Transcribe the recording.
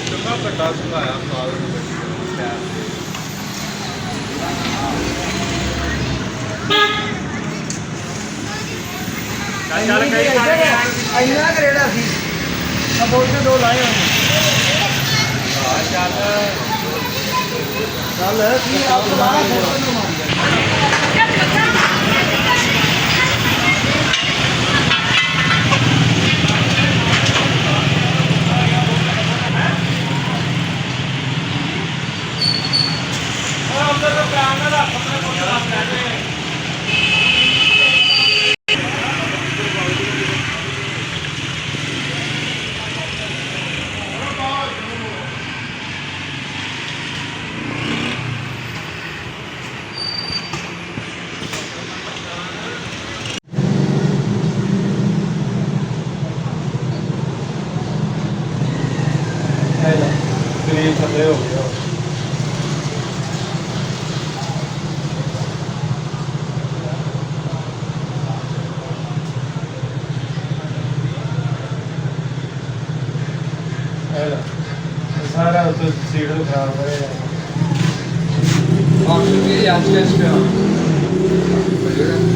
ਚੰਗਾ ਵੱਡਾ ਸੁਭਾਇਆ ਫਾਦਰ ਨੂੰ ਚੱਲ ਕਈ ਇੰਨਾ ਕਰੇੜਾ ਸੀ ਆ ਬੋਲਦੇ ਦੋ ਲਾਏ ਹੋਏ ਚੱਲ ਚੱਲ ਕੀ ਆਪ ਦੁਬਾਰਾ ਫੋਟੋ ਨੂੰ ਮਾਰੀ ਗਰੀਬ ਥੱਲੇ ਹੋ ਗਿਆ ਸਾਰਾ ਉੱਤੇ ਸੀਟ ਨੂੰ ਖਰਾਬ ਹੋਇਆ और ये आज टेस्ट पे